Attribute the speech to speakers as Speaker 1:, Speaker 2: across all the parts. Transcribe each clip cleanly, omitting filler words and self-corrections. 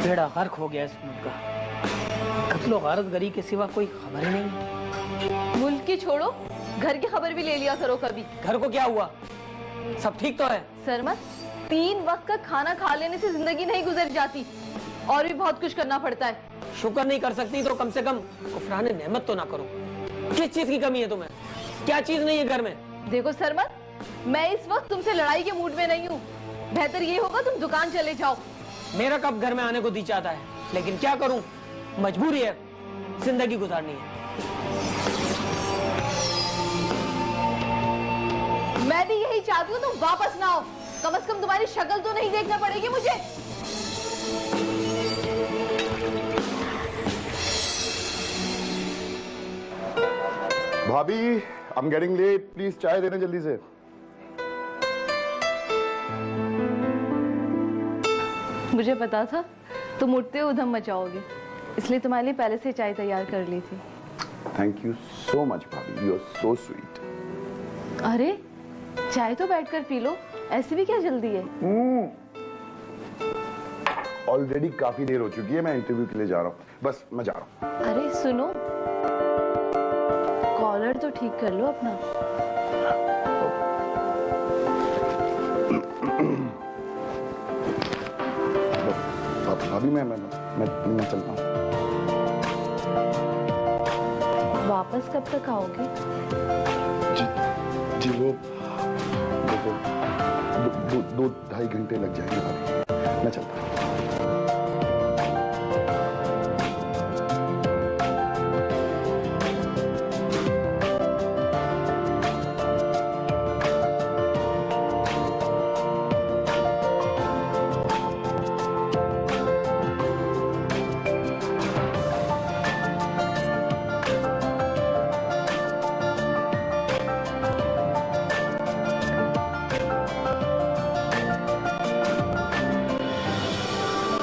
Speaker 1: बेड़ा गर्क हो गया इस मुल्क का। कत्लो गारत गरी के सिवा कोई खबर ही नहीं है।
Speaker 2: मुल्क की छोड़ो, घर की खबर भी ले लिया करो कभी।
Speaker 1: घर को क्या हुआ, सब ठीक तो है?
Speaker 2: सरमत, 3 वक्त का खाना खा लेने से जिंदगी नहीं गुजर जाती, और भी बहुत कुछ करना पड़ता है।
Speaker 1: शुक्र नहीं कर सकती तो कम से कम कुफरान नेमत तो ना करो। किस चीज की कमी है तुम्हें? क्या चीज नहीं है घर में?
Speaker 2: देखो सरमत, मैं इस वक्त तुमसे लड़ाई के मूड में नहीं हूँ। बेहतर ये होगा तुम दुकान चले जाओ।
Speaker 1: मेरा कब घर में आने को दी चाहता है, लेकिन क्या करूं, मजबूरी है, जिंदगी गुजारनी है।
Speaker 2: मैं भी यही चाहती हूँ तुम वापस ना आओ। कम से कम तुम्हारी शक्ल तो नहीं देखना पड़ेगी मुझे।
Speaker 3: भाभी, I am getting late, please चाय देना जल्दी से।
Speaker 2: मुझे पता था तुम उठते हो उधम मचाओगे, इसलिए तुम्हारे लिए पहले से चाय तैयार कर ली थी।
Speaker 3: थैंक यू सो मच भाभी, यू आर सो स्वीट।
Speaker 2: अरे चाय तो बैठकर पी लो, ऐसी भी क्या जल्दी है?
Speaker 3: ऑलरेडी काफी देर हो चुकी है, मैं इंटरव्यू के लिए जा रहा हूँ, बस मैं जा रहा हूँ।
Speaker 2: अरे सुनो, कॉलर तो ठीक कर लो अपना।
Speaker 3: भाभी मैं चलता हूँ।
Speaker 2: वापस कब तक आओगे?
Speaker 3: जी वो देखो 2-2.5 घंटे लग जाएंगे भाभी, मैं चलता हूँ।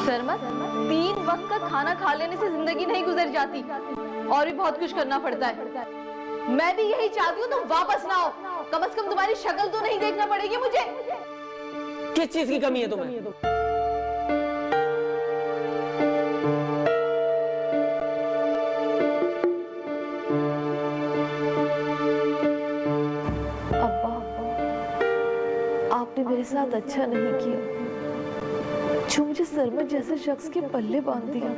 Speaker 2: सरमत, 3 वक्त का खाना खा लेने से जिंदगी नहीं गुजर जाती, और भी बहुत कुछ करना पड़ता है। मैं भी यही चाहती हूँ तुम वापस ना आओ। कम से कम तुम्हारी शक्ल तो नहीं देखना पड़ेगी मुझे।
Speaker 1: किस चीज की कमी है तुम्हें?
Speaker 2: अब्बा, आपने मेरे साथ अच्छा नहीं किया, जो मुझे सरमत जैसे शख्स के पल्ले बांध दिया।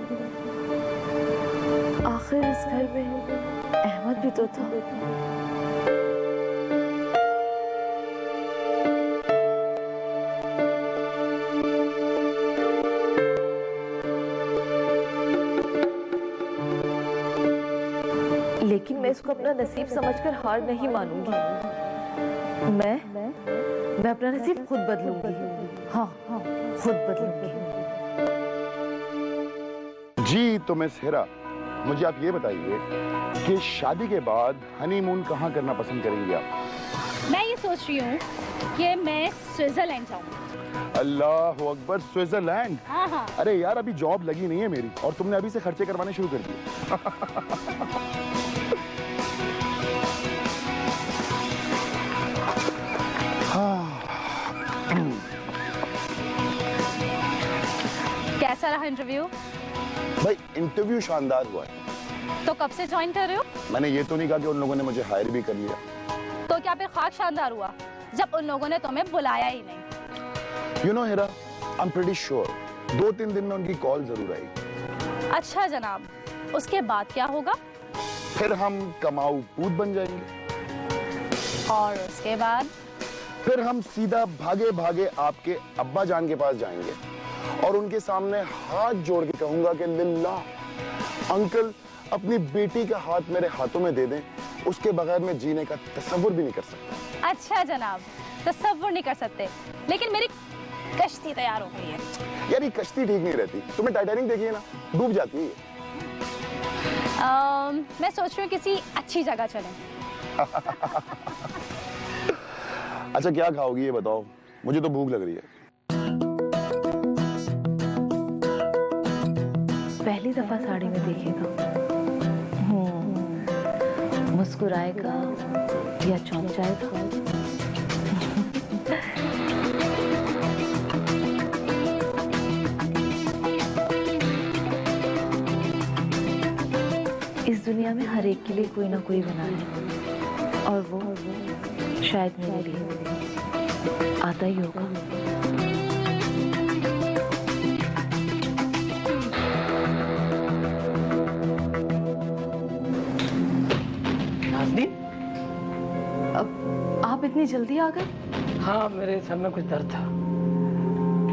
Speaker 2: आखिर इस घर में अहमद भी तो था। लेकिन मैं इसको अपना नसीब समझकर हार नहीं मानूंगी। मैं अपना नसीब खुद बदलूंगी। हाँ, खुद बदलूंगी।
Speaker 3: जी तो मिस हेरा, मुझे आप ये बताइए कि शादी के बाद हनीमून कहाँ करना पसंद करेंगी आप?
Speaker 4: मैं ये सोच रही हूँ कि मैं स्विट्जरलैंड जाऊँ।
Speaker 3: अल्लाह अकबर, स्विट्जरलैंड?
Speaker 4: हाँ हाँ।
Speaker 3: अरे यार, अभी जॉब लगी नहीं है मेरी, और तुमने अभी से खर्चे करवाने शुरू कर दिए।
Speaker 4: कैसा रहा इंटरव्यू?
Speaker 3: भाई इंटरव्यू शानदार हुआ है।
Speaker 4: तो कब से ज्वाइन कर रहे हो?
Speaker 3: मैंने ये तो नहीं कहा कि उन लोगों ने मुझे हायर भी कर लिया।
Speaker 4: तो क्या फिर खाक शानदार हुआ जब उन लोगों ने तुम्हें बुलाया ही नहीं?
Speaker 3: You know Hera, I am pretty sure 2-3 दिन में उनकी कॉल जरूर आएगी।
Speaker 4: अच्छा जनाब, उसके बाद क्या होगा?
Speaker 3: फिर हम कमाऊ पूत बन जाएंगे,
Speaker 4: और उसके बाद?
Speaker 3: फिर हम सीधा भागे भागे आपके अब्बा जान के पास जाएंगे और उनके सामने हाथ जोड़ के कहूंगा कि लिल्लाह अंकल अपनी बेटी का हाथ मेरे हाथों में दे दें, उसके बगैर मैं जीने का तसव्वुर भी नहीं कर सकता।
Speaker 4: अच्छा जनाब, तसव्वुर नहीं कर सकते, लेकिन मेरी कश्ती तैयार हो गई है।
Speaker 3: यार ये कश्ती ठीक नहीं रहती, तुम्हें टाइटैनिक देखिए ना, डूब जाती है।
Speaker 4: मैं सोच रही हूँ किसी अच्छी जगह चलें।
Speaker 3: अच्छा क्या खाओगी ये बताओ, मुझे तो भूख लग रही है।
Speaker 2: पहली दफा साड़ी में देखेगा, मुस्कुराएगा या चौंक जाएगा? इस दुनिया में हर एक के लिए कोई ना कोई बना है, और वो शायद मेरे लिए आता ही होगा।
Speaker 1: नाज़नीन,
Speaker 2: आप इतनी जल्दी आ गए?
Speaker 1: हाँ, मेरे सर में कुछ दर्द था।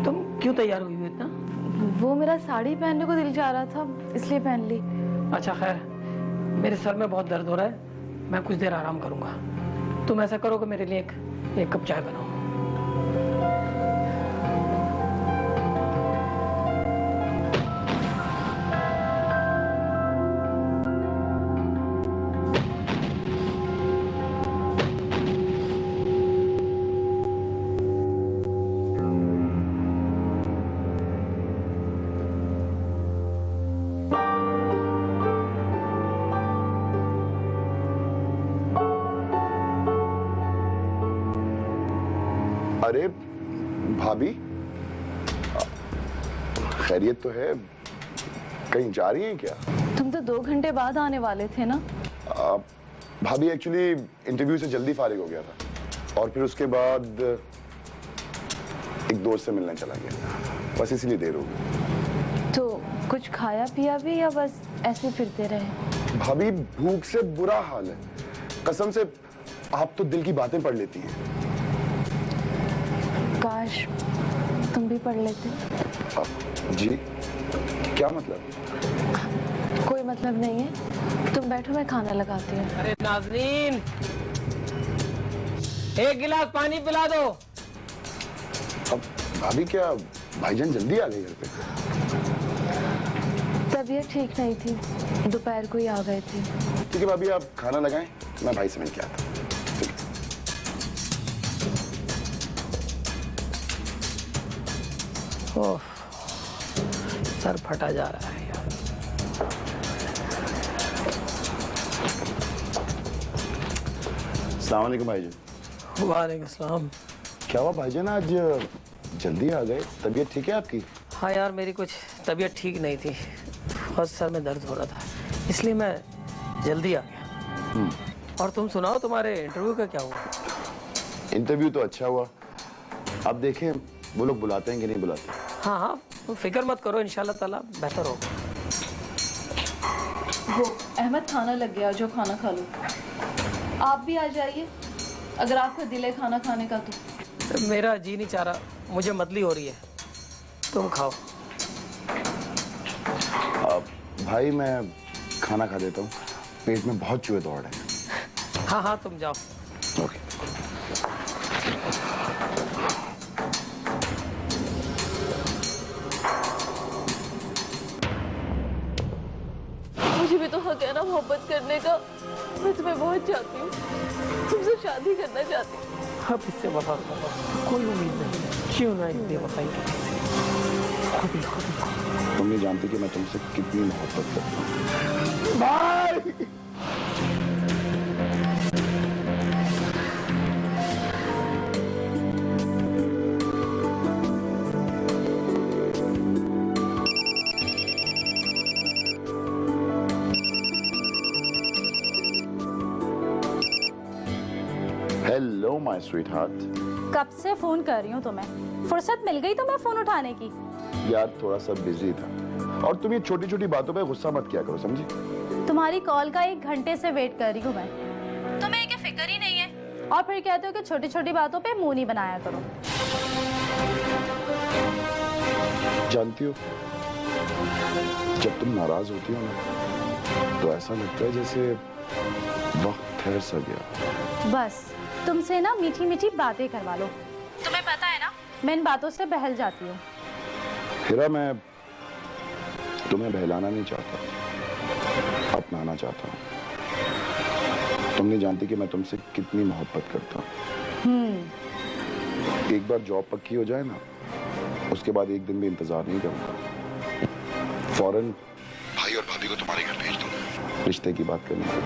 Speaker 1: तुम क्यों तैयार हुई हो इतना?
Speaker 2: वो मेरा साड़ी पहनने को दिल चाह रहा था, इसलिए पहन ली।
Speaker 1: अच्छा खैर, मेरे सर में बहुत दर्द हो रहा है, मैं कुछ देर आराम करूंगा। तुम ऐसा करो कि मेरे लिए एक कप चाय बनाओ।
Speaker 3: अरे भाभी, खैरियत तो है? कहीं जा रही हैं क्या?
Speaker 2: तुम तो 2 घंटे बाद आने वाले थे ना?
Speaker 3: भाभी एक्चुअली इंटरव्यू से जल्दी फारिग हो गया था और फिर उसके बाद एक दोस्त से मिलने चला गया, बस इसीलिए देर हो गई।
Speaker 2: तो कुछ खाया पिया भी या बस ऐसे फिरते रहे?
Speaker 3: भाभी भूख से बुरा हाल है, कसम से। आप तो दिल की बातें पढ़ लेती हैं।
Speaker 2: काश तुम भी पढ़ लेते।
Speaker 3: जी क्या मतलब?
Speaker 2: कोई मतलब नहीं है, तुम बैठो, मैं खाना लगाती हूँ।
Speaker 1: अरे नाज़नीन, एक गिलास पानी पिला दो।
Speaker 3: अब भाभी क्या भाईजान जल्दी आ गए घर पे?
Speaker 2: तबीयत ठीक नहीं थी, दोपहर को ही आ गए थे।
Speaker 3: ठीक है भाभी, आप खाना लगाएं, मैं भाई से मिल के आता हूँ।
Speaker 1: ओह, सर फटा जा रहा है यार।
Speaker 3: अस्सलाम वालेकुम भाईजान।
Speaker 1: वालेकुम सलाम।
Speaker 3: क्या हुआ भाईजान, आज जल्दी आ गए? तबीयत ठीक है आपकी?
Speaker 1: हाँ यार, मेरी कुछ तबीयत ठीक नहीं थी, बहुत सर में दर्द हो रहा था, इसलिए मैं जल्दी आ गया। और तुम सुनाओ, तुम्हारे इंटरव्यू का क्या हुआ?
Speaker 3: इंटरव्यू तो अच्छा हुआ, अब देखें वो लोग बुलाते हैं कि नहीं बुलाते।
Speaker 1: हाँ हाँ, तुम फिक्र मत करो, इंशाल्लाह ताला बेहतर होगा।
Speaker 2: वो अहमद खाना लग गया, जो खाना खा लो। आप भी आ जाइए अगर आपका दिल है खाना खाने का तो।
Speaker 1: मेरा जी नहीं चाह रहा, मुझे मतली हो रही है, तुम खाओ।
Speaker 3: भाई मैं खाना खा देता हूँ, पेट में बहुत चूहे दौड़ रहे हैं।
Speaker 1: हाँ हाँ, तुम जाओ।
Speaker 3: ओके।
Speaker 2: मुझे भी तो हक है ना मोहब्बत करने का। मैं तुम्हें बहुत चाहती हूँ, तुमसे शादी करना चाहती हूँ।
Speaker 1: अब इससे वफा कोई उम्मीद नहीं है, क्यों ना इस बेवफाई के किसी खुद ही।
Speaker 3: तुम नहीं जानती कि मैं तुमसे कितनी मोहब्बत करता हूँ भाई। Hello my sweet heart.
Speaker 4: कब से फोन कर रही हूँ तुम्हें, फुर्सत मिल गई तुम्हें फोन उठाने की?
Speaker 3: यार थोड़ा सा बिजी था, और तुम ये छोटी छोटी बातों पे गुस्सा मत किया करो, समझी?
Speaker 4: तुम्हारी कॉल का 1 घंटे से वेट कर रही हूँ मैं, तुम्हें क्या फिक्र ही नहीं है? और फिर कहते हो कि छोटी छोटी बातों पे मुंह नहीं बनाया करो।
Speaker 3: जानती हो, जब तुम नाराज होती हो ना, तो ऐसा लगता है जैसे वक्त ठहर सा गया।
Speaker 4: बस तुमसे ना मीठी मीठी बातें करवा लो, तुम्हें पता है ना मैं इन बातों से बहल जाती हूँ।
Speaker 3: हिरा, मैं तुम्हें बहलाना नहीं चाहता, अपनाना चाहता हूँ। तुम नहीं जानती कि मैं तुमसे कितनी मोहब्बत करता हूँ। एक बार जॉब पक्की हो जाए ना, उसके बाद एक दिन भी इंतजार नहीं करूंगा, फौरन भाई और भाभी को तुम्हारे घर भेज दूंगा रिश्ते की बात करने के लिए।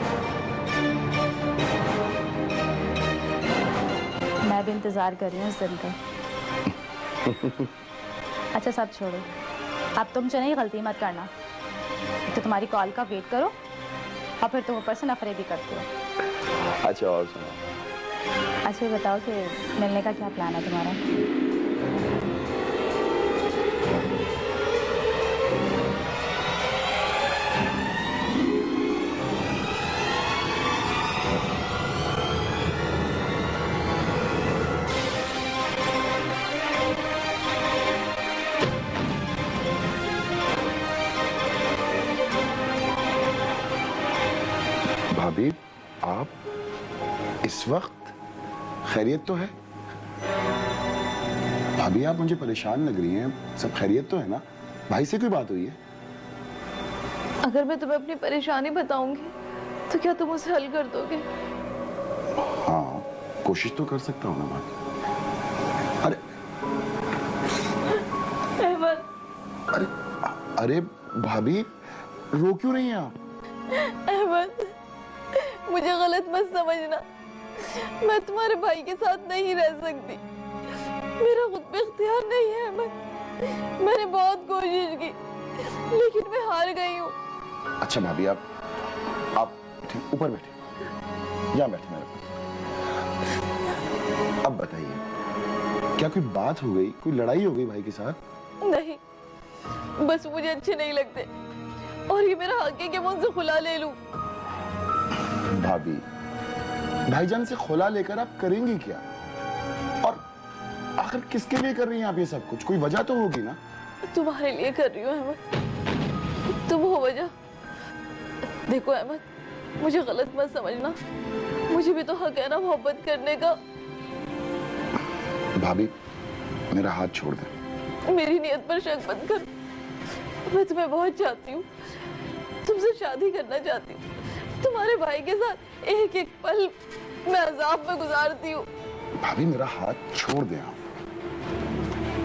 Speaker 4: मैं भी इंतजार कर रही हूँ इस दिन का। अच्छा सब छोड़ो, अब तुमसे नहीं गलती मत करना, तो तुम्हारी कॉल का वेट करो और फिर तुम ऊपर से नखरे भी करते हो।
Speaker 3: अच्छा और सुनो।
Speaker 4: अच्छा ये बताओ कि मिलने का क्या प्लान है तुम्हारा?
Speaker 3: भाभी आप इस वक्त खैरियत तो है? भाभी आप मुझे परेशान लग रही हैं। सब खैरियत तो है ना? भाई से कोई बात हुई है?
Speaker 2: अगर मैं तुम्हें अपनी परेशानी बताऊंगी तो क्या तुम उसे हल कर दोगे?
Speaker 3: हाँ, कोशिश तो कर सकता हूँ ना भाभी। अरे
Speaker 2: अहमद,
Speaker 3: अरे अरे भाभी रो क्यों रही हैं आप?
Speaker 2: अहमद, मुझे गलत मत समझना। मैं तुम्हारे भाई के साथ नहीं रह सकती। मेरा खुद पे इख्तियार नहीं है अहमद। मैंने बहुत कोशिश की लेकिन मैं हार गई हूँ।
Speaker 3: अच्छा भाभी आप ऊपर बैठे, यहाँ बैठे मेरे पास। अब बताइए, क्या कोई बात हो गई, कोई लड़ाई हो गई भाई के साथ?
Speaker 2: नहीं, बस मुझे अच्छे नहीं लगते और ये मेरा हक है कि मैं उनसे खुला ले लूं।
Speaker 3: भाभी, भाईजान से खुला लेकर आप करेंगी क्या? और आखिर किसके लिए कर रही हैं आप ये सब कुछ? कोई वजह तो होगी ना?
Speaker 2: तुम्हारे लिए कर रही हूँ अहमद, तुम हो वजह। देखो अहमद, मुझे गलत मत समझना। मुझे भी तो हक है ना मोहब्बत करने का।
Speaker 3: भाभी मेरा हाथ छोड़ दे।
Speaker 2: मेरी नियत पर शक मत कर। मैं तुम्हें बहुत चाहती हूँ, तुमसे शादी करना चाहती हूँ। तुम्हारे भाई के साथ एक एक पल मैं अजाब में गुजारती हूँ।
Speaker 3: भाभी मेरा हाथ छोड़ दें आप,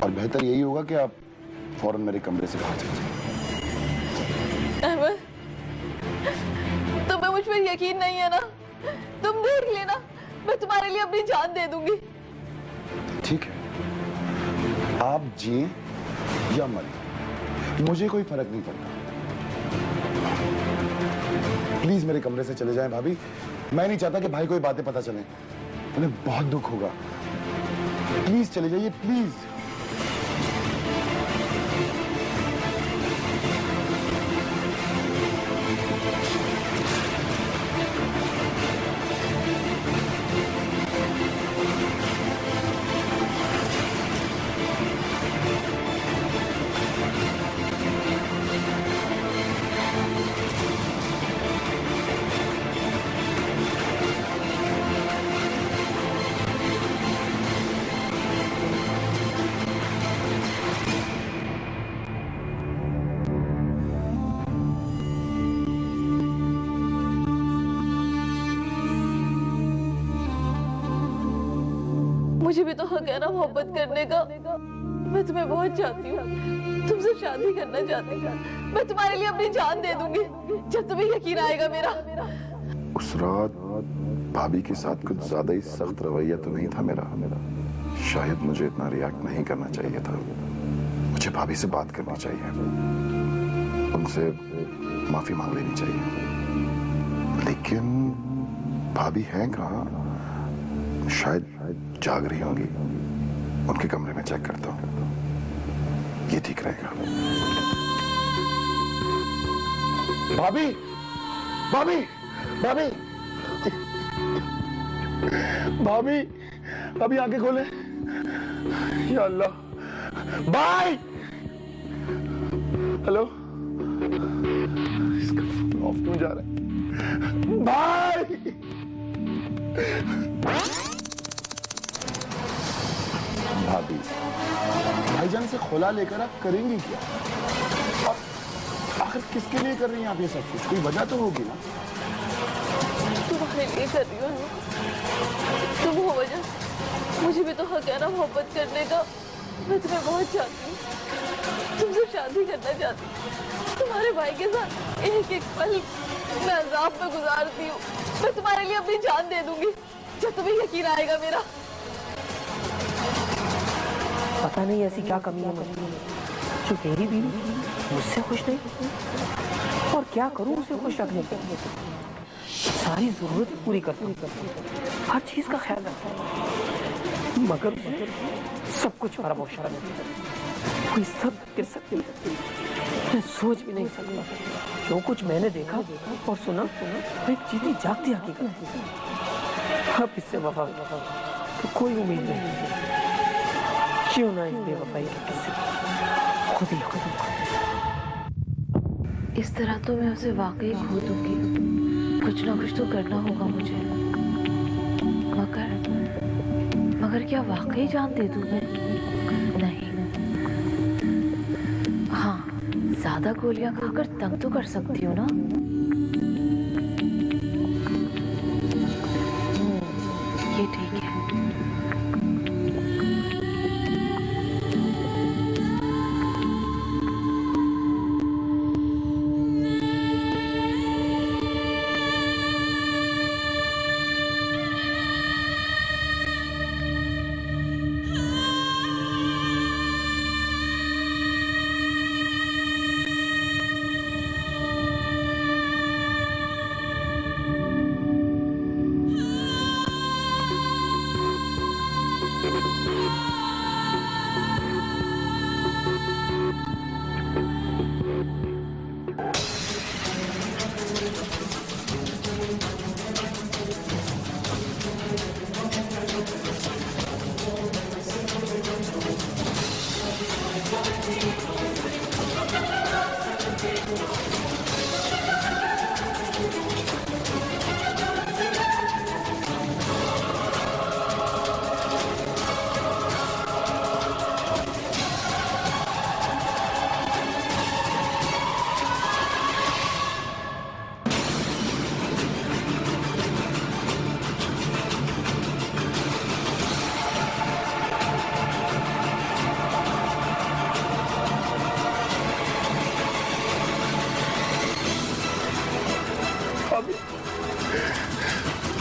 Speaker 3: और बेहतर यही होगा कि आप फौरन मेरे कमरे से बाहर चले जाएं।
Speaker 2: अहमद, तुम्हें मुझ पर यकीन नहीं है ना? तुम देख लेना, मैं तुम्हारे लिए अपनी जान दे दूंगी।
Speaker 3: ठीक है, आप जिए या मरें, मुझे कोई फर्क नहीं पड़ता। प्लीज मेरे कमरे से चले जाएं भाभी। मैं नहीं चाहता कि भाई को ये बातें पता चलें, उन्हें बहुत दुख होगा। प्लीज चले जाइए, प्लीज।
Speaker 2: मुझे भी तो हक है ना मोहब्बत करने का। मैं तुम्हें बहुत चाहती हूँ, तुमसे शादी करना चाहती हूँ। मैं तुम्हारे लिए अपनी जान दे दूंगी जब तुम्हें यकीन आएगा मेरा।
Speaker 3: उस रात भाभी के साथ कुछ ज्यादा ही सख्त रवैया तो नहीं था मेरा। शायद मुझे इतना रिएक्ट नहीं करना चाहिए था। मुझे भाभी से बात करनी चाहिए, उनसे माफी मांग लेनी चाहिए। लेकिन भाभी हैं कहाँ? शायद जाग रही होंगी। उनके कमरे में चेक करता हूँ, ये ठीक रहेगा। भाभी, भाभी, भाभी, भाभी, अभी आंखें खोले। या अल्लाह। बाय। हेलो, इसका फोन ऑफ क्यों जा रहा है? बाय। भाभी, भाईजान से खुला लेकर आप करेंगी क्या? और आखिर किसके लिए कर रही हैं आप ये सब कुछ? कोई वजह तो होगी ना?
Speaker 2: तुम्हारे लिए कर रही हूँ, तुम हो वजह। मुझे भी तो हक है ना मोहब्बत करने का। मैं तुम्हें बहुत चाहती हूँ, तुमसे शादी करना चाहती हूँ। तुम्हारे भाई के साथ एक एक पल मैं अजाब में गुजारती हूँ। मैं तुम्हारे लिए अपनी जान दे दूंगी जब तुम्हें यकीन आएगा मेरा।
Speaker 1: पता नहीं ऐसी क्या कमी है मुझे जो मेरी बीवी मुझसे खुश नहीं, और क्या करूं उसे खुश रखने के लिए। सारी जरूरत पूरी करता हूँ, हर चीज का ख्याल रखता हूँ, मगर सब कुछ फरामोश कर देता है। कोई सब गिर सकती है, मैं सोच भी नहीं सकता। जो कुछ मैंने देखा और सुना वो एक जीती जागती हकीकत है। अब इससे वफा तो कोई उम्मीद नहीं। क्यों ना इस बेवफाई के किस्से खुद ही खत्म कर।
Speaker 2: इस तरह तो मैं उसे वाकई खो दूंगी। कुछ ना कुछ तो करना होगा मुझे। मगर क्या वाकई जान दे दूं मैं? नहीं। हाँ, ज्यादा गोलियां खाकर तंग तो कर सकती हूँ ना। ये ठीक है।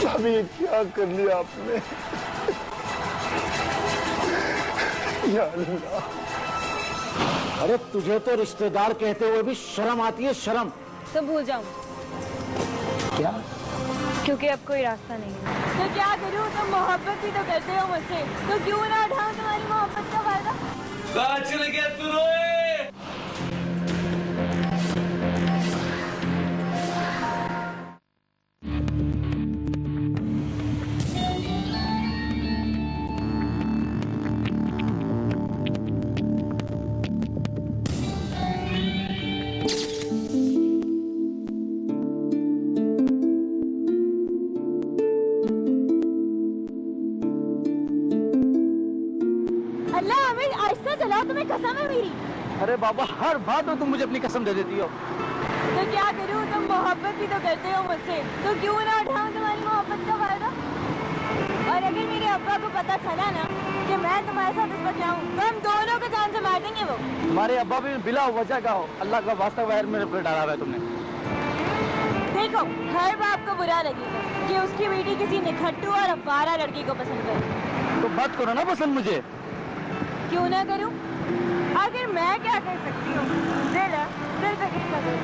Speaker 3: अभी ये क्या कर लिया आपने? या अल्लाह।
Speaker 5: अरे तुझे तो रिश्तेदार कहते हुए भी शर्म आती है, शर्म।
Speaker 6: तो भूल जाऊं
Speaker 5: क्या?
Speaker 6: क्योंकि अब कोई रास्ता नहीं है। तो क्या करूं? तुम मोहब्बत भी तो करते हो मुझसे, तो क्यों ना उठाऊं तुम्हारी मोहब्बत का फायदा?
Speaker 7: चल गया तू रोए।
Speaker 6: अल्लाह हमें आहिस्ता चलाओ, तुम्हें कसम है मेरी।
Speaker 5: अरे बाबा, हर बात में तुम मुझे अपनी कसम दे देती हो।
Speaker 6: तो क्या करूं? तुम मोहब्बत भी तो करते हो मुझसे, तो क्यों ना उठाऊं तुम्हारी मोहब्बत का फायदा? और अगर मेरे अब्बा को पता चला ना कि मैं तुम्हारे साथ इस वक्त आऊं, तो हम दोनों को जान से मार देंगे वो।
Speaker 5: तुम्हारे अब्बा भी बिला वजह का हो, अल्लाह का वास्ता वैर मेरे पर डाला हुआ है तुमने।
Speaker 6: देखो, हर बाप को बुरा लगेगा कि उसकी बेटी किसी निखट्टू और अवारा लड़की को पसंद करे।
Speaker 5: तो मत करो ना पसंद मुझे।
Speaker 6: क्यों ना करूं? आखिर मैं क्या कर सकती हूँ? दिल पे किसका दिल?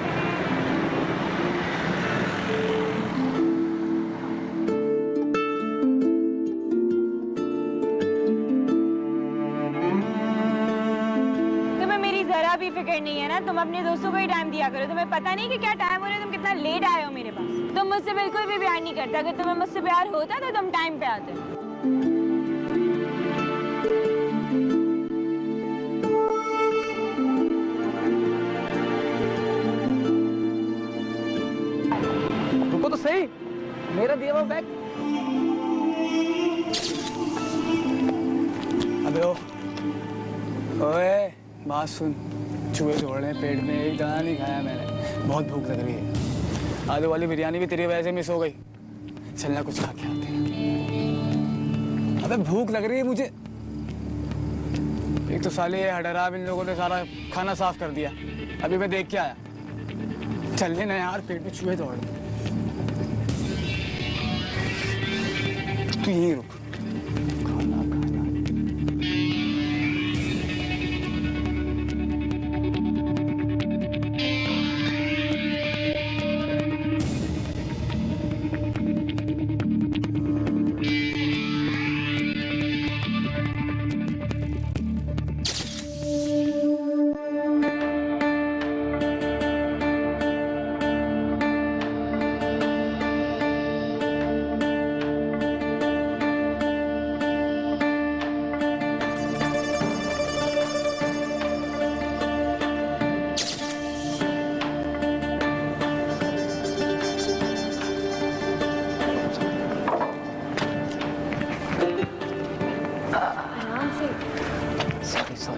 Speaker 6: तुम्हें मेरी जरा भी फिक्र नहीं है ना? तुम अपने दोस्तों को ही टाइम दिया करो। तुम्हें पता नहीं कि क्या टाइम हो रहा है, तुम कितना लेट आए हो मेरे पास। तुम मुझसे बिल्कुल भी प्यार नहीं करते। अगर तुम्हें मुझसे प्यार होता तो तुम टाइम पे आते।
Speaker 5: रुको तो सही, मेरा दिया हुआ बैग।
Speaker 8: अबे ओए, बात सुन। चूहे दौड़ रहे हैं पेट में, एक दाना नहीं खाया मैंने। बहुत भूख लग रही है। आलू वाली बिरयानी भी तेरी वजह से मिस हो गई। चलना कुछ खा के आते हैं। अबे भूख लग रही है मुझे। एक तो साले हडराब इन लोगों ने सारा खाना साफ कर दिया। अभी मैं देख के आया। चलने ना यार, पेट में चूहे दौड़ रहे हैं। तू यहीं रुक। खाना खाना।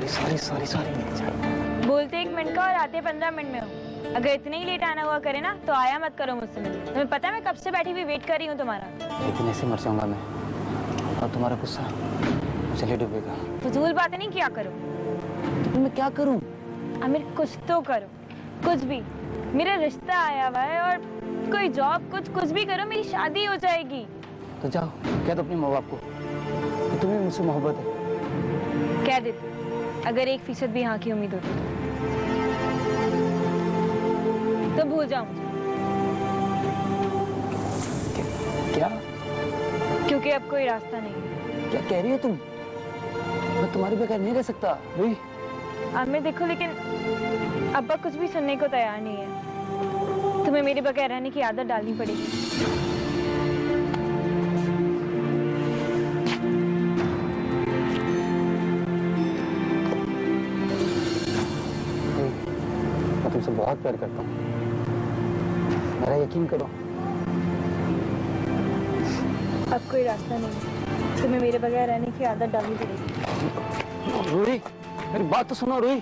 Speaker 8: सॉरी सॉरी सॉरी मेरी जान।
Speaker 6: बोलते 1 मिनट का और आते 15 मिनट में हो। अगर इतने ही लेट आना हुआ करे ना तो आया मत करो मुझसे मिलने। तुम्हें पता है मैं कब से बैठी हुई वेट कर रही हूँ तुम्हारा।
Speaker 8: लेकिन ऐसे मर जाऊंगा मैं, और तुम्हारा गुस्सा मुझे ले डूबेगा।
Speaker 6: फजूल बातें नहीं किया करो।
Speaker 8: तो मैं क्या करूं?
Speaker 6: आमिर कुछ तो करो, कुछ भी। मेरा रिश्ता आया हुआ है और कोई जॉब कुछ भी करो, मेरी शादी हो जाएगी।
Speaker 8: तो जाओ कह दो अपने माँ बाप को कि तुम्हें मुझसे मोहब्बत है।
Speaker 6: कह देती अगर 1% भी हाँ की उम्मीद होती तो भूल जाओ मुझे।
Speaker 8: क्या?
Speaker 6: क्योंकि अब कोई रास्ता नहीं है।
Speaker 8: क्या कह रही हो तुम? मैं तुम्हारे बगैर नहीं रह सकता। रुई
Speaker 6: आमिर देखो, लेकिन अब्बा कुछ भी सुनने को तैयार नहीं है। तुम्हें मेरे बगैर रहने की आदत डालनी पड़ेगी।
Speaker 8: मैं तुमसे बहुत प्यार करता हूँ, मेरा यकीन करो।
Speaker 6: अब कोई रास्ता नहीं है, तुम्हें मेरे बगैर रहने की आदत डालनी पड़ेगी।
Speaker 8: रूही मेरी बात तो सुनो रूही।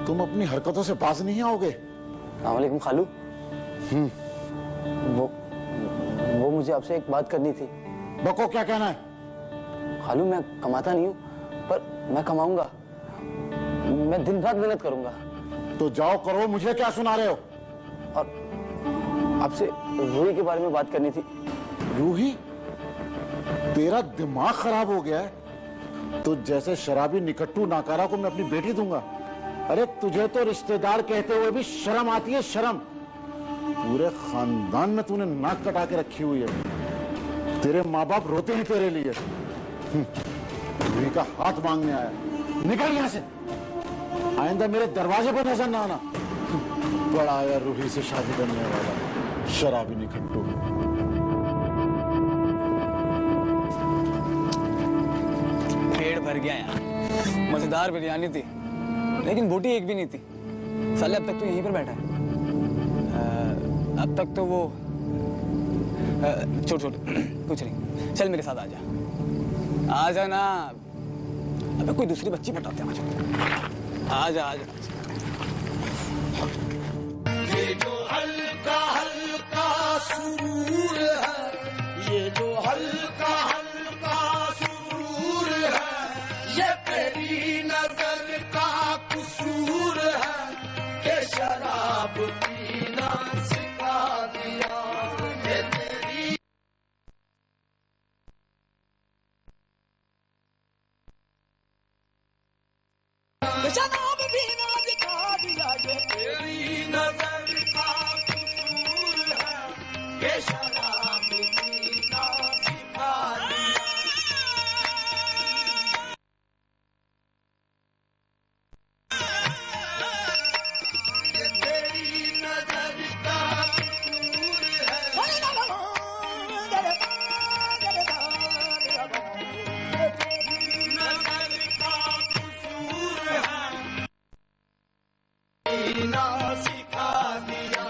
Speaker 5: तुम अपनी हरकतों से बाज नहीं आओगे।
Speaker 8: अस्सलामुअलैकुम खालू। वो मुझे आपसे एक बात करनी थी।
Speaker 5: बको क्या कहना है?
Speaker 8: खालू मैं कमाता नहीं हूँ, पर मैं कमाऊंगा। मैं दिन रात मेहनत करूंगा।
Speaker 5: तो जाओ करो, मुझे क्या सुना रहे हो?
Speaker 8: और आपसे रूही के बारे में बात करनी थी।
Speaker 5: रूही? तेरा दिमाग खराब हो गया है? तो जैसे शराबी निकट्टू नाकारा को मैं अपनी बेटी दूंगा? अरे तुझे तो रिश्तेदार कहते हुए भी शर्म आती है, शर्म। पूरे खानदान में तूने नाक कटा के रखी हुई है। तेरे माँ बाप रोते हैं तेरे लिए। रूही का हाथ मांगने आया। निकल यहां से, आइंदा मेरे दरवाजे पर नजर ना आना। बड़ा आया रूही से शादी करने वाला शराबी निकट्टू।
Speaker 8: पेट भर गया यार। मजेदार बिरयानी थी, लेकिन बोटी एक भी नहीं थी। साले अब तक तो यहीं पर बैठा है। अब तक तो वो छोड़ कुछ नहीं। चल मेरे साथ आ जा ना। अबे कोई दूसरी बच्ची पटाते हैं। आ जा।
Speaker 9: ये जो हल्का हल्का सुरूर है, ये जो हल्का हल्का सुरूर है, ये तेरी नजर का कसूर है कि शराब पीना सिखा दिया। ये तेरी शराब पीना सिखा दिया। ये तेरी नजर का कसूर है कि शराब पीना सिखा दिया। ये तेरी नजर का कसूर है। ये तेरी नजर का कसूर है, पीना सिखा दिया।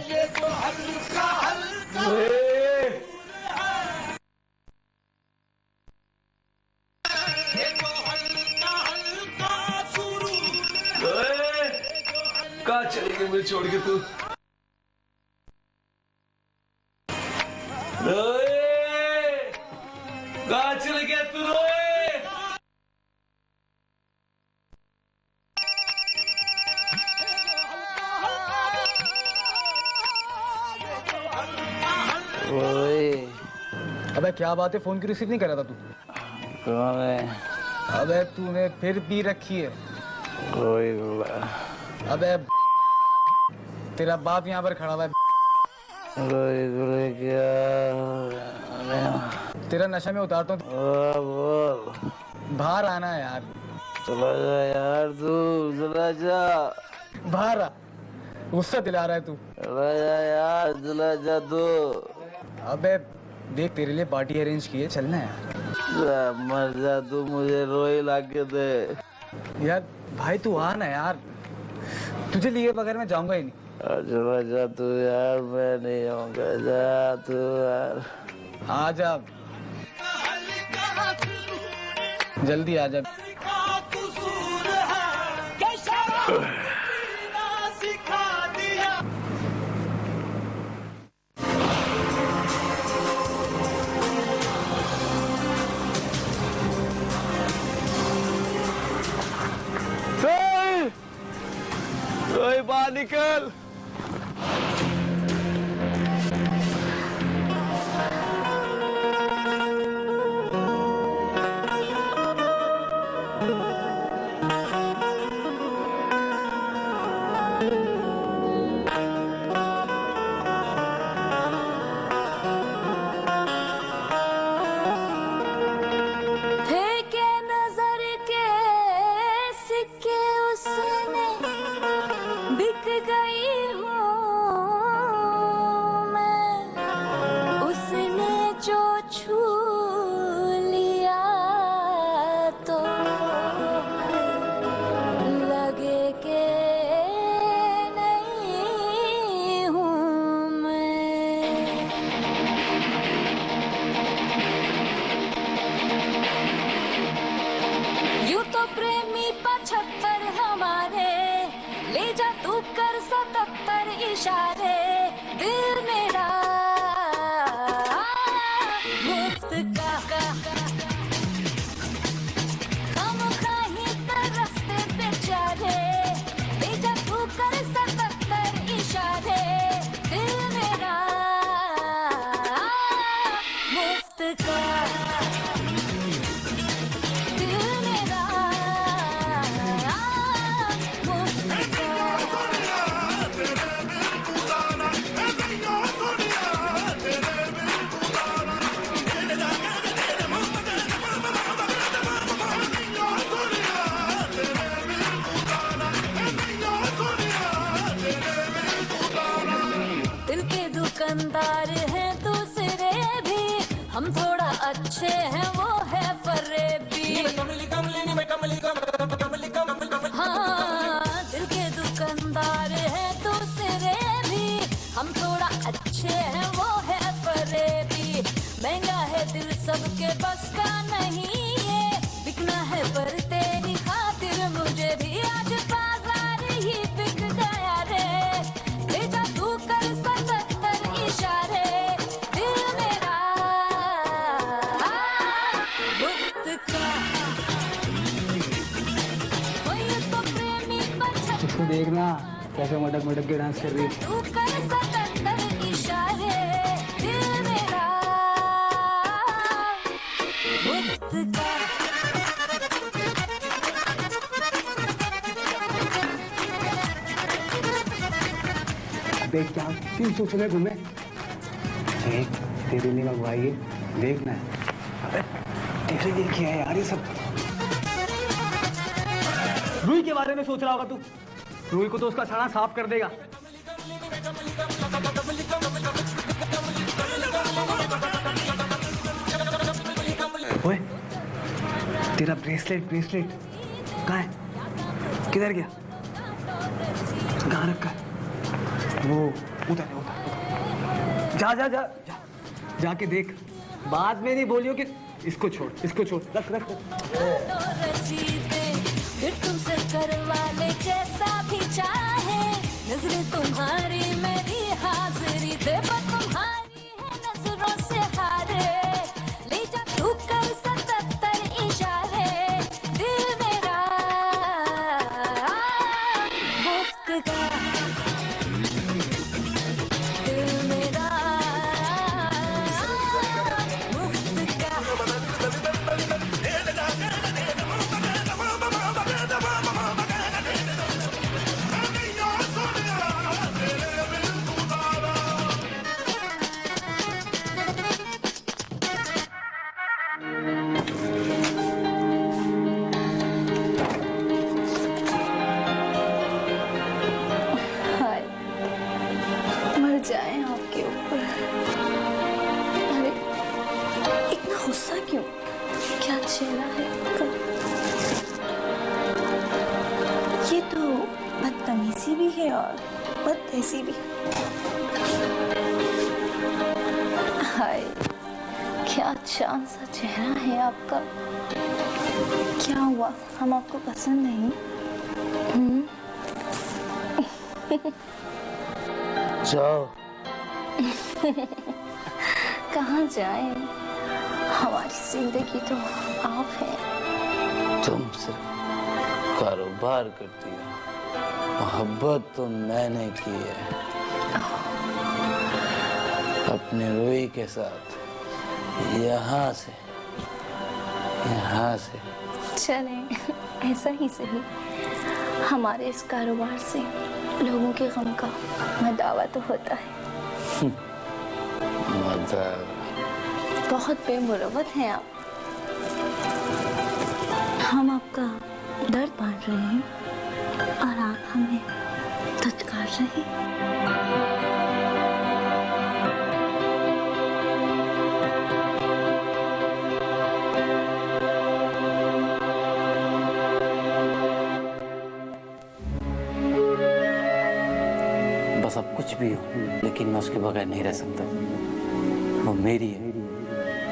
Speaker 9: ये जो हल्का हल्का ये जो हल्का हल्का सुरूर है।
Speaker 7: कहाँ चली गई मुझे छोड़ के तू? रोए, कहाँ चल गया तू रोए?
Speaker 8: अबे क्या बात है, फोन की रिसीव नहीं कर रहा था तू?
Speaker 1: कौन है?
Speaker 8: अबे तूने फिर पी रखी है।
Speaker 1: कोई
Speaker 8: अबे तेरा बाप यहाँ पर खड़ा हुआ है।
Speaker 1: क्या?
Speaker 8: तेरा नशा में उतारता हूँ।
Speaker 1: बोल।
Speaker 8: बाहर आना है यार।
Speaker 1: चला जा यार, तू चला जा।
Speaker 8: बाहर आ, गुस्सा दिला रहा है तू।
Speaker 1: चला जा यार, चला जा तू।
Speaker 8: अबे देख तेरे लिए पार्टी अरेंज की है, चलना है।
Speaker 1: मर जा तू, मुझे रोई ला के दे।
Speaker 8: यार भाई तू आ ना यार। तुझे लिए बगैर मैं जाऊंगा ही नहीं।
Speaker 10: चला जा तू यार, मैं नहीं आऊंगा, जा तू यार।
Speaker 8: आ जा, जल्दी आ जा।
Speaker 10: बाहर निकल।
Speaker 6: फेंके नजर के सिक्के उसने बिक गई हूँ मैं, उसने जो छू लिया तो लगे के नहीं हूँ मैं। यूं तो प्रेमी 75 हमारे, ले जा तू कर 77 इशारे, दिल मेरा मुफ्त का खामखा ही तरसते बेचारे, ले जा तू कर 77 इशारे, दिल मेरा मुफ्त का, दिल मेरा मुफ्त का। दिल के दुकानदार हैं दूसरे भी, हम थोड़ा अच्छे हैं वो है फरेबी। हाँ, दिल के दुकानदार हैं दूसरे भी, हम थोड़ा अच्छे हैं वो है फरेबी। महंगा है दिल सबके बस का नहीं ये, बिकना है पर तेरी खातिर मुझे भी आज बाजार ही बिक गया रे, ले जा तू कर 77 इशारे, दिल मेरा मुफ्त का। कोई तो प्रेमी
Speaker 8: इसको देखना कैसे मटक मटक के डांस कर रही है।
Speaker 6: तू कर 77 इशारे, दिल मेरा मुफ्त का।
Speaker 8: देख क्या क्यों सोच रहे घूमे, देख तेरे लिए मंगवाई है, देखना है। अबे तेरे लिए किया है यार ये सब। रूही के बारे में सोच रहा होगा तू, रूही को तो उसका सड़ा साफ कर देगा। ओए तेरा ब्रेसलेट कहाँ है, किधर गया, कहाँ रखा है वो, उधर है, उधर। जा जा जा जा जाके देख, बाद में नहीं बोलियो कि इसको छोड़ रख रख
Speaker 6: फिर तुमसे करवा ले जैसा भी चाहे, नजरें तुम्हारी मेरी हाजिरी दे, पर तुम्हारी है नजरों से हारे, ले जा तू कर 77 इशारे, दिल मेरा मुफ्त का, दिल मेरा मुफ्त का। भी है और बदतहसी भी। हाय, क्या चांद सा चेहरा है आपका। क्या हुआ, हम आपको पसंद नहीं?
Speaker 10: जाओ।
Speaker 6: कहाँ जाएं? हमारी जिंदगी तो आप हैं।
Speaker 10: तुम सिर्फ कारोबार करती हो, मोहब्बत तो मैंने की है अपने रूही के साथ। यहाँ से
Speaker 6: चलें, ऐसा ही सही। हमारे इस कारोबार से लोगों के गम का मदावा तो होता है। बहुत बेमुरवत हैं आप। हम आपका दर्द बांट रहे हैं और आप हमें धुतकार रहे हैं।
Speaker 10: बस अब कुछ भी हो, लेकिन मैं उसके बगैर नहीं रह सकता। वो मेरी है,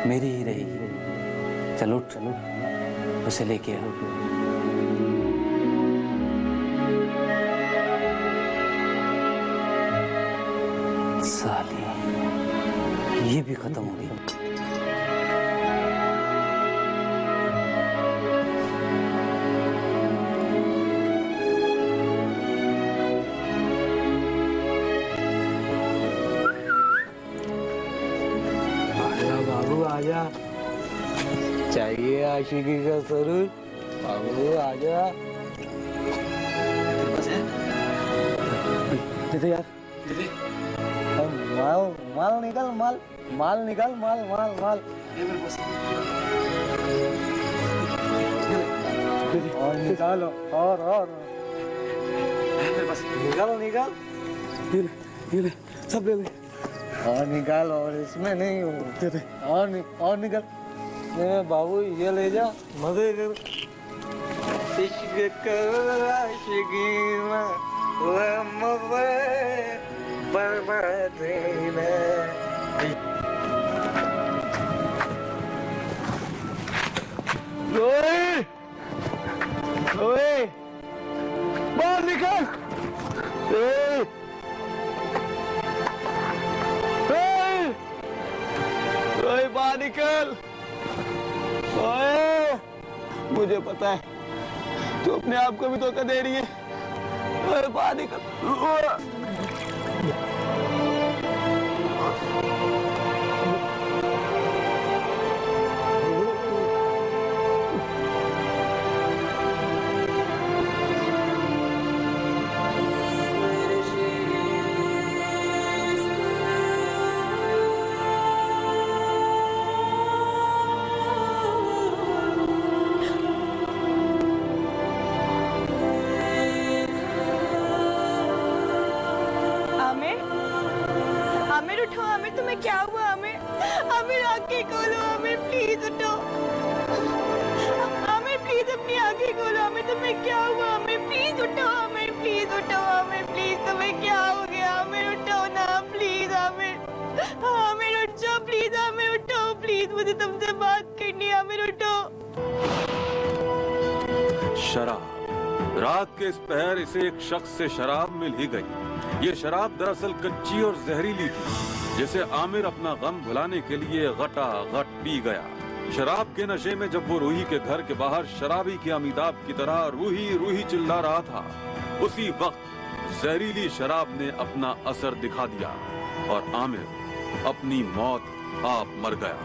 Speaker 10: मेरी ही रहेगी। चलो उसे लेके आओ। साली, ये भी खत्म हो गई।
Speaker 8: आजा, चाहिए आशिकी का सरूर। बाबू आजा। दे यार, दे। माल निकल, माल निकल, माल। और निकालो, और निकाल। ये ले, सब ले ले। और निकाल, और इसमें नहीं और निकल। मेरे बाबू ये ले जा, मजे कर। इश्क कर आशिकी में मजे बर्बादी में। ओए, बाहर निकल। बाहर निकल। ओए, मुझे पता है तू अपने आप को भी धोखा दे रही है। ओए, बाहर निकल। तुम्हें क्या हुआ? आमिर आंखें खोलो, आमिर प्लीज उठो। आमिर प्लीज अपनी आंखें खोलो। आमिर तुम्हें क्या हुआ? आमिर प्लीज उठो। आमिर प्लीज उठो। आमिर प्लीज, तुम्हें क्या हो गया? आमिर उठो ना प्लीज। आमिर उठ जाओ प्लीज। आमिर उठो प्लीज, मुझे तुमसे बात करनी है। आमिर उठो।
Speaker 11: शराब। रात के इस पहर इसे एक शख्स से शराब मिल ही गई। ये शराब दरअसल कच्ची और जहरीली थी, जिसे आमिर अपना गम भुलाने के लिए घटा-घट पी गया। शराब के नशे में जब वो रूही के घर के बाहर शराबी के अमिताभ की तरह रूही रूही चिल्ला रहा था, उसी वक्त जहरीली शराब ने अपना असर दिखा दिया और आमिर अपनी मौत आप मर गया।